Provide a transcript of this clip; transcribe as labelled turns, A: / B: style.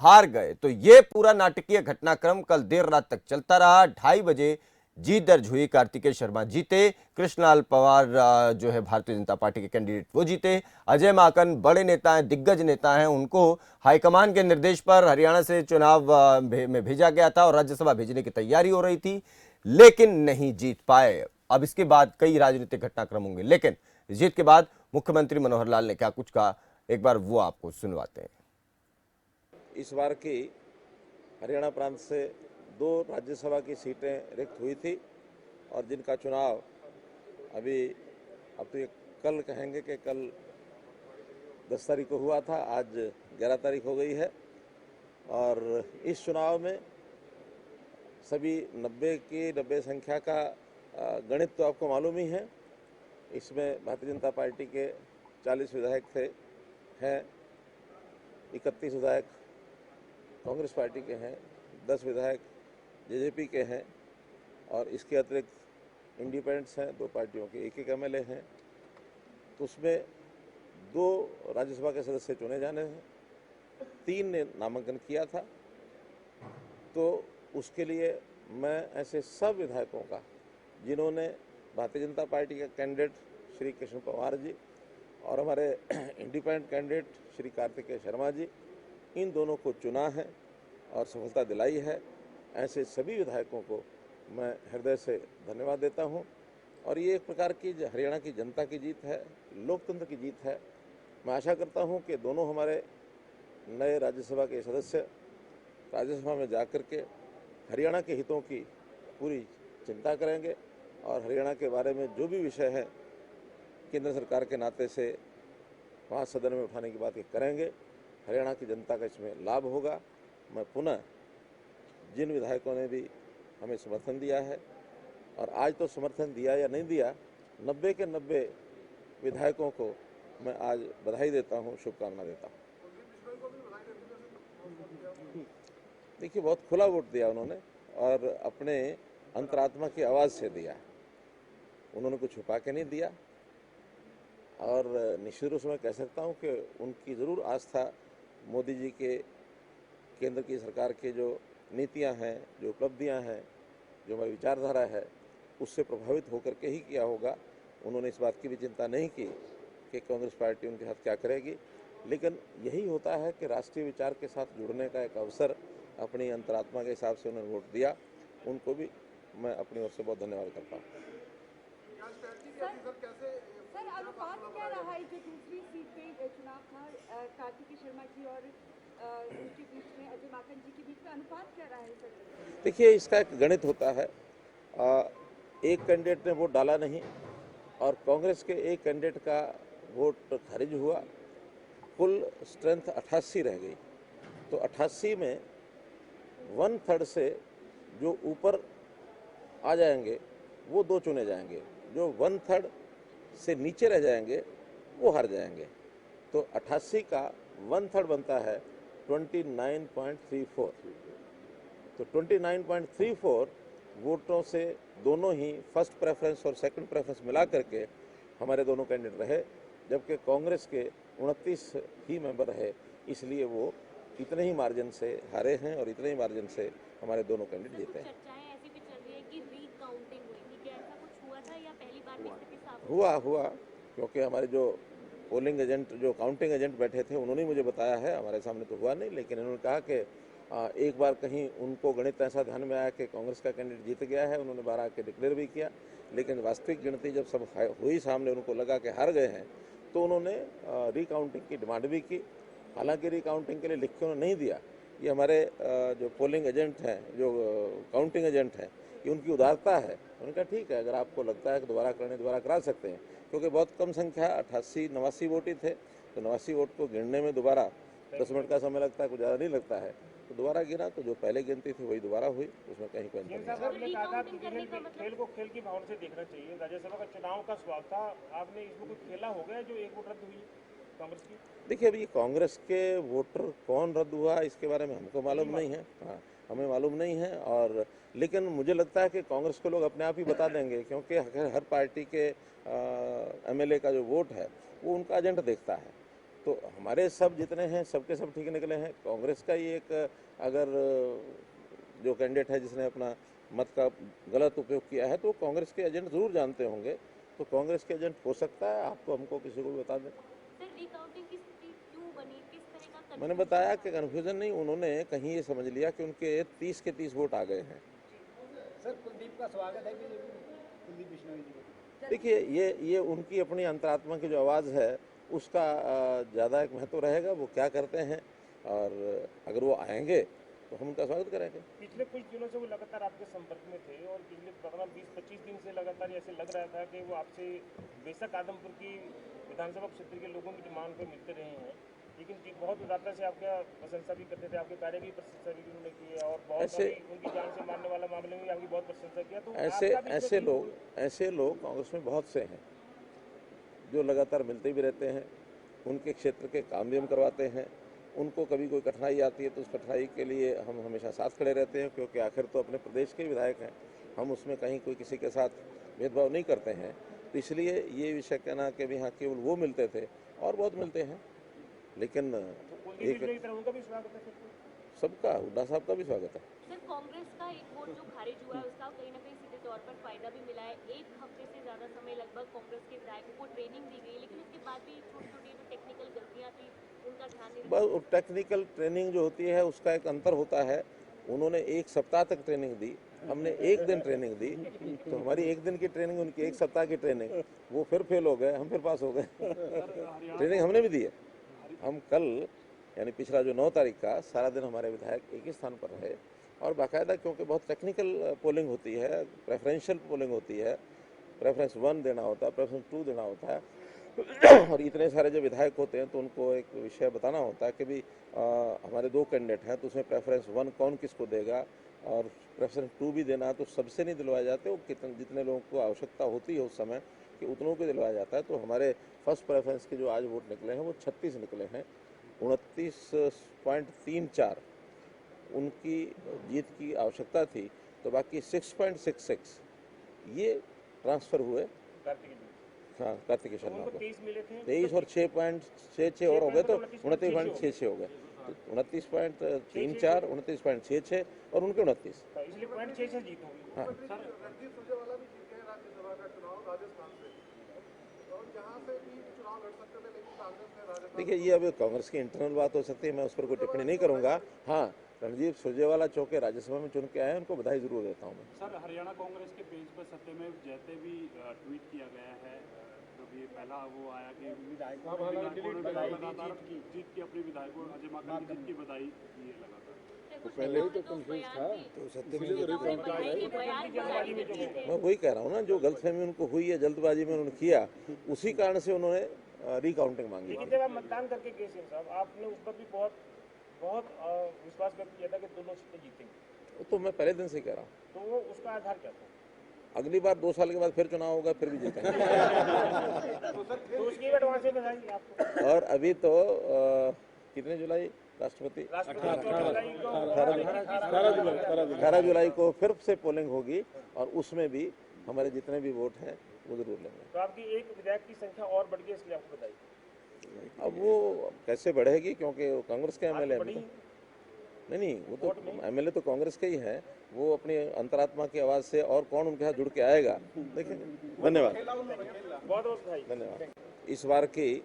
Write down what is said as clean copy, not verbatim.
A: हार गए। तो ये पूरा नाटकीय घटनाक्रम कल देर रात तक चलता रहा। 2:30 बजे जीत दर्ज हुई। कार्तिकेय शर्मा जीते। कृष्णलाल पवार जो है भारतीय जनता पार्टी के कैंडिडेट, वो जीते। अजय माकन बड़े नेता हैं, दिग्गज नेता हैं, उनको हाईकमान के निर्देश पर हरियाणा से चुनाव में भेजा गया था और राज्यसभा भेजने की तैयारी हो रही थी, लेकिन नहीं जीत पाए। अब इसके बाद कई राजनीतिक घटनाक्रम होंगे, लेकिन जीत के बाद मुख्यमंत्री मनोहर लाल ने क्या कुछ कहा, एक बार वो आपको सुनवाते हैं।
B: इस बार की हरियाणा प्रांत से 2 राज्यसभा की सीटें रिक्त हुई थी और जिनका चुनाव अभी अब तो ये कल कहेंगे कि कल 10 तारीख को हुआ था, आज 11 तारीख हो गई है। और इस चुनाव में सभी 90 की 90 संख्या का गणित तो आपको मालूम ही है। इसमें भारतीय जनता पार्टी के 40 विधायक हैं, 31 विधायक कांग्रेस पार्टी के हैं, 10 विधायक जेजेपी के हैं और इसके अतिरिक्त इंडिपेंडेंट्स हैं, 2 पार्टियों के एक एमएलए हैं। तो उसमें 2 राज्यसभा के सदस्य चुने जाने हैं। 3 ने नामांकन किया था। तो उसके लिए मैं ऐसे सब विधायकों का जिन्होंने भारतीय जनता पार्टी के कैंडिडेट श्री कृष्ण पवार जी और हमारे इंडिपेंडेंट कैंडिडेट श्री कार्तिकेय शर्मा जी, इन दोनों को चुना है और सफलता दिलाई है, ऐसे सभी विधायकों को मैं हृदय से धन्यवाद देता हूं। और ये एक प्रकार की हरियाणा की जनता की जीत है, लोकतंत्र की जीत है। मैं आशा करता हूं कि दोनों हमारे नए राज्यसभा के सदस्य राज्यसभा में जाकर के हरियाणा के हितों की पूरी चिंता करेंगे और हरियाणा के बारे में जो भी विषय है केंद्र सरकार के नाते से वहाँ सदन में उठाने की बात करेंगे। हरियाणा की जनता का इसमें लाभ होगा। मैं पुनः जिन विधायकों ने भी हमें समर्थन दिया है, और आज तो समर्थन दिया या नहीं दिया, 90 के 90 विधायकों को मैं आज बधाई देता हूँ, शुभकामना देता हूँ। देखिए, बहुत खुला वोट दिया उन्होंने और अपने अंतरात्मा की आवाज़ से दिया। उन्होंने कुछ छुपा के नहीं दिया और निश्चित रूप से मैं कह सकता हूँ कि उनकी ज़रूर आस्था मोदी जी के, केंद्र की सरकार के जो नीतियाँ हैं, जो उपलब्धियाँ हैं, जो हमारी विचारधारा है, उससे प्रभावित होकर के ही किया होगा। उन्होंने इस बात की भी चिंता नहीं की कि कांग्रेस पार्टी उनके साथ क्या करेगी, लेकिन यही होता है कि राष्ट्रीय विचार के साथ जुड़ने का एक अवसर अपनी अंतरात्मा के हिसाब से उन्होंने वोट दिया। उनको भी मैं अपनी ओर से बहुत धन्यवाद करता हूँ।
C: सर, अनुपात क्या रहा है जो दूसरी सीट पे चुनाव था कार्तिकेय शर्मा जी और उनके बीच में, अजय माकन जी के बीच में, अनुपात क्या रहा है सर?
B: देखिए, इसका एक गणित होता है। एक कैंडिडेट ने वोट डाला नहीं और कांग्रेस के एक कैंडिडेट का वोट खारिज हुआ। कुल स्ट्रेंथ 88 रह गई। तो 88 में 1/3 से जो ऊपर आ जाएंगे वो 2 चुने जाएंगे, जो 1/3 से नीचे रह जाएंगे वो हार जाएंगे। तो 88 का 1/3 बनता है 29.34। तो 29.34 वोटों से दोनों ही फर्स्ट प्रेफरेंस और सेकंड प्रेफरेंस मिला करके हमारे दोनों कैंडिडेट रहे, जबकि कांग्रेस के 29 ही मेंबर रहे। इसलिए वो इतने ही मार्जिन से हारे हैं और इतने ही मार्जिन से हमारे दोनों कैंडिडेट जीते हैं। हुआ क्योंकि हमारे जो पोलिंग एजेंट, जो काउंटिंग एजेंट बैठे थे, उन्होंने मुझे बताया है, हमारे सामने तो हुआ नहीं, लेकिन उन्होंने कहा कि एक बार कहीं उनको गणित ऐसा ध्यान में आया कि कांग्रेस का कैंडिडेट जीत गया है, उन्होंने 12 के डिक्लेयर भी किया, लेकिन वास्तविक गिनती जब सब हुई सामने, उनको लगा कि हार गए हैं, तो उन्होंने रिकाउंटिंग की डिमांड भी की। हालांकि रिकाउंटिंग के लिए लिख के उन्होंने नहीं दिया। ये हमारे जो पोलिंग एजेंट हैं, जो काउंटिंग एजेंट हैं, ये उनकी उदारता है। उन्होंने कहा ठीक है, अगर आपको लगता है कि दोबारा करा सकते हैं, क्योंकि बहुत कम संख्या 88-89 वोट ही थे। तो 89 वोट को गिनने में दोबारा 10 मिनट का समय लगता है, कुछ ज़्यादा नहीं लगता है। तो दोबारा गिना, तो जो पहले गिनती थी वही दोबारा हुई, उसमें कहीं कोई अंतर नहीं।
D: खेल को खेल की भावना से देखना चाहिए। राज्यसभा का चुनाव का स्वागत था, आपने इसमें कुछ खेला हो गया जो एक वोट रद्द हुई कांग्रेस की?
B: देखिए, अभी कांग्रेस के वोटर कौन रद्द हुआ इसके बारे में हमको मालूम नहीं है। हाँ, हमें मालूम नहीं है। और लेकिन मुझे लगता है कि कांग्रेस के लोग अपने आप ही बता देंगे, क्योंकि हर पार्टी के एमएलए का जो वोट है वो उनका एजेंट देखता है। तो हमारे सब जितने हैं सबके सब ठीक निकले हैं। कांग्रेस का ही एक अगर जो कैंडिडेट है जिसने अपना मत का गलत उपयोग किया है तो कांग्रेस के एजेंट जरूर जानते होंगे, तो कांग्रेस के एजेंट हो सकता है, आपको हमको किसी को भी बता दें।
E: सर रिकाउंटिंग की स्थिति क्यों बनी, किस तरह का
B: मैंने बताया कि कन्फ्यूजन नहीं, उन्होंने कहीं ये समझ लिया कि उनके 30 के 30 वोट आ गए हैं।
F: सर कुलदीप का स्वागत है बीजेपी में, कुलदीप बिश्नोई जी को।
B: देखिए ये उनकी अपनी अंतरात्मा की जो आवाज़ है उसका ज़्यादा एक महत्व रहेगा, वो क्या करते हैं, और अगर वो आएंगे तो हम उनका स्वागत करेंगे।
D: पिछले कुछ दिनों से वो लगातार आपके संपर्क में थे और पिछले 20-25 दिन से लगातार ऐसे लग रहा था कि वो आपसे बेशक आदमपुर की विधानसभा क्षेत्र के लोगों की डिमांड पे मिलते रहे हैं, लेकिन बहुत उदारता से आपका प्रशंसा भी करते थे, आपके कार्य की प्रशंसा भी उन्होंने की है और बहुत उनकी जान से मारने वाला मामले में भी आपकी बहुत प्रशंसा किया। तो
B: ऐसे लोग कांग्रेस में बहुत से हैं जो लगातार मिलते भी रहते हैं, उनके क्षेत्र के काम भी हम करवाते हैं। उनको कभी कोई कठिनाई आती है तो उस कठिनाई के लिए हम हमेशा साथ खड़े रहते हैं, क्योंकि आखिर तो अपने प्रदेश के विधायक हैं, हम उसमें कहीं कोई किसी के साथ भेदभाव नहीं करते हैं। तो इसलिए ये विषय कहना कि भी हाँ केवल वो मिलते थे, और बहुत मिलते हैं, लेकिन
D: उनका भी स्वागत है
B: सबका, हुड्डा साहब का भी स्वागत है।
E: सर कांग्रेस का एक वोट जो खारिज हुआ है उसका कहीं ना कहीं सीधे तौर पर फायदा भी मिला है। एक हफ्ते से ज्यादा समय लगभग कांग्रेस के विधायकों को ट्रेनिंग दी गई, लेकिन उसके बाद भी छोटी छोटी जो टेक्निकल गलतियां थी उनका ध्यान नहीं रखा।
B: बस टेक्निकल ट्रेनिंग जो होती है उसका एक अंतर होता है। उन्होंने 1 सप्ताह तक ट्रेनिंग दी, हमने 1 दिन ट्रेनिंग दी, तो हमारी 1 दिन की ट्रेनिंग, उनकी 1 सप्ताह की ट्रेनिंग, वो फिर फेल हो गए, हम फिर पास हो गए। ट्रेनिंग हमने भी दी है। हम कल यानी पिछला जो 9 तारीख का सारा दिन हमारे विधायक एक ही स्थान पर रहे, और बाकायदा क्योंकि बहुत टेक्निकल पोलिंग होती है, प्रेफरेंशियल पोलिंग होती है, प्रेफरेंस 1 देना होता है, प्रेफरेंस 2 देना होता है, और इतने सारे जो विधायक होते हैं तो उनको एक विषय बताना होता है कि भी हमारे 2 कैंडिडेट हैं तो उसमें प्रेफरेंस 1 कौन किसको देगा, और प्रेफरेंस 2 भी देना, तो सबसे नहीं दिलवाए जाते, वो जितने लोगों को आवश्यकता होती है उस समय कि उतनों को दिलवाया जाता है। तो हमारे फर्स्ट प्रेफरेंस के जो आज वोट निकले हैं वो 36 निकले हैं, 29.34 उनकी जीत की आवश्यकता थी, तो बाकी 6.66 ये ट्रांसफर हुए हाँ कार्तिक शर्मा को। 23 और 6.66 और हो गए तो 29.66 हो गए, 29.34, 29.66 और उनके 29,
D: इसलिए 0.66 जीत होगी।
B: हाँ
G: रणदीप सुरजेवाला भी जीते हैं राज्यसभा का चुनाव राजस्थान से, और यहाँ से भी चुनाव लड़ सकते थे, लेकिन कांग्रेस ने राजस्थान।
B: देखिए ये अब कांग्रेस की इंटरनल बात हो सकती है, मैं उस पर कोई टिप्पणी नहीं करूंगा। हाँ रणदीप सुरजेवाला चौके राज्यसभा में चुन के आए, उनको बधाई जरूर देता हूँ मैं।
H: सर हरियाणा कांग्रेस के पेज पर सत्यमेव जयते भी ट्वीट किया गया है, तो ये पहला वो आया कि विधायकों ने लगातार जीत की अपने विधायकों अजय माकन की जीत की बधाई दी है लगातार।
E: तो पहले ही तो कंफ्यूज था, तो
B: मैं वही कह रहा हूँ ना, जो गलतफहमी उनको हुई है, जल्दबाजी में उन्होंने किया, उसी कारण से उन्होंने रिकाउंटिंग मांगी।
D: लेकिन जब आप मतदान करके गए साहब, आपने उस पर भी बहुत विश्वास व्यक्त किया था कि दोनों सीटें जीतेंगे,
B: तो मैं पहले दिन से कह रहा हूँ,
D: तो उसका आधार क्या था?
B: अगली बार 2 साल के बाद फिर चुनाव होगा, फिर भी जीतेंगे।
D: तो उसकी एडवांस में बताइए आपको।
B: और अभी तो कितने जुलाई राष्ट्रपति 18 जुलाई को फिर से पोलिंग होगी, और उसमें भी हमारे जितने भी वोट हैं वो जरूर लेंगे।
D: तो आपकी एक विधायक की संख्या और बढ़ गई, इसलिए आपको बताइए।
B: अब वो कैसे बढ़ेगी, क्योंकि वो कांग्रेस के एमएलए नहीं, वो तो एमएलए तो कांग्रेस के ही हैं, वो अपनी अंतरात्मा की आवाज से और कौन उनके साथ जुड़ के आएगा देखेंगे। धन्यवाद।
D: बहुत बहुत बधाई।
B: धन्यवाद। इस बार की